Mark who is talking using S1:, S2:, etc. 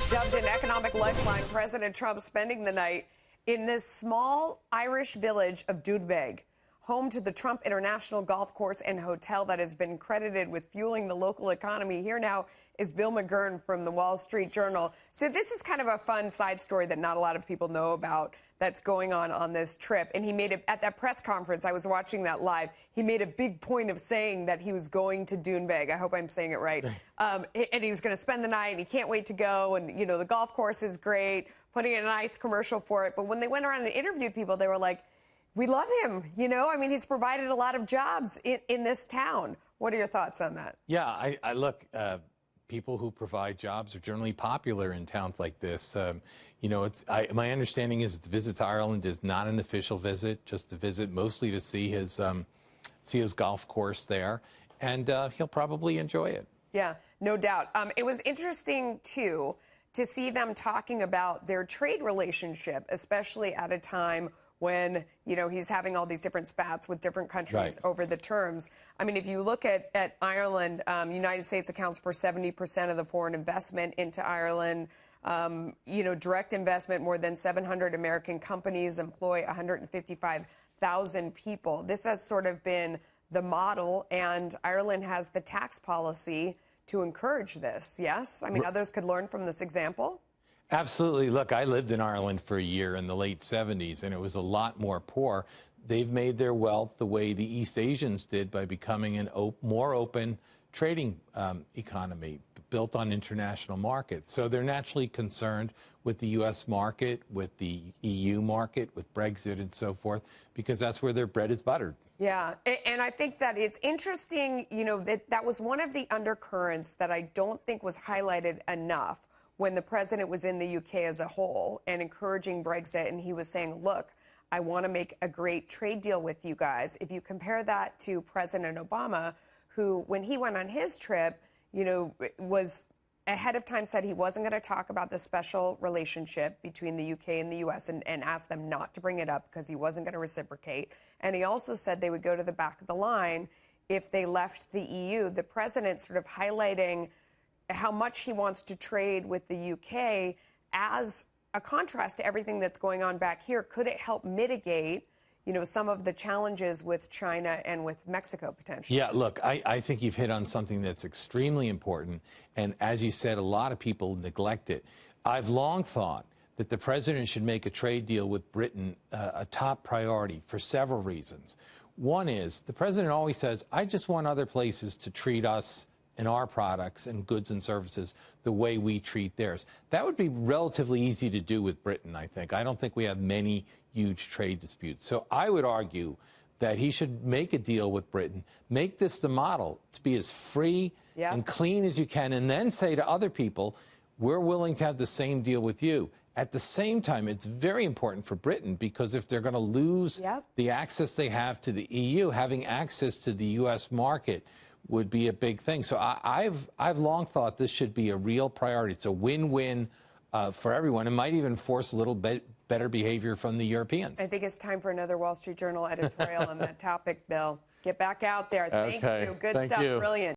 S1: Dubbed an economic lifeline, President Trump spending the night in this small Irish village of Doonbeg, home to the Trump International Golf Course and Hotel that has been credited with fueling the local economy. Here now is Bill McGurn from the Wall Street Journal. So this is kind of a fun side story that not a lot of people know about that's going on this trip. And he made it at that press conference. I was watching that live. He made a big point of saying that he was going to Doonbeg. I hope I'm saying it right. And he was going to spend the night and he can't wait to go. And, you know, the golf course is great, putting in a nice commercial for it. But when they went around and interviewed people, they were like, we love him. You know, I mean, he's provided a lot of jobs in this town. What are your thoughts on that?
S2: Yeah, I look, people who provide jobs are generally popular in towns like this. You know, my understanding is the visit to Ireland is not an official visit, just a visit mostly to see his golf course there, and he'll probably enjoy it.
S1: Yeah, no doubt. It was interesting, too, to see them talking about their trade relationship, especially at a time when, you know, he's having all these different spats with different countries over the terms. I mean, if you look at Ireland, United States accounts for 70% of the foreign investment into Ireland. You know, direct investment, more than 700 American companies employ 155,000 people. This has sort of been the model, and Ireland has the tax policy to encourage this, yes? I mean, others could learn from this example?
S2: Absolutely. Look, I lived in Ireland for a year in the late 70s, and it was a lot more poor. They've made their wealth the way the East Asians did by becoming a more open trading economy built on international markets. So they're naturally concerned with the U.S. market, with the EU market, with Brexit and so forth, because that's where their bread is buttered.
S1: Yeah, and I think that it's interesting, you know, that was one of the undercurrents that I don't think was highlighted enough when the president was in the UK as a whole and encouraging Brexit, and he was saying, look, I want to make a great trade deal with you guys. If you compare that to President Obama, who, when he went on his trip, you know, was ahead of time said he wasn't going to talk about the special relationship between the UK and the US and asked them not to bring it up because he wasn't going to reciprocate. And he also said they would go to the back of the line if they left the EU. The president sort of highlighting how much he wants to trade with the UK as a contrast to everything that's going on back here. Could it help mitigate, you know, some of the challenges with China and with Mexico potentially?
S2: Yeah, look, I think you've hit on something that's extremely important. And as you said, a lot of people neglect it. I've long thought that the president should make a trade deal with Britain a top priority for several reasons. One is the president always says, I just want other places to treat us and our products and goods and services the way we treat theirs. That would be relatively easy to do with Britain, I think. I don't think we have many huge trade disputes. So I would argue that he should make a deal with Britain, make this the model to be as free and clean as you can, and then say to other people, we're willing to have the same deal with you. At the same time, it's very important for Britain because if they're going to lose the access they have to the EU, having access to the U.S. market would be a big thing. So I've long thought this should be a real priority. It's a win-win for everyone. It might even force a little bit better behavior from the Europeans.
S1: I think it's time for another Wall Street Journal editorial on that topic, Bill. Get back out there. Thank you. Good stuff. Brilliant.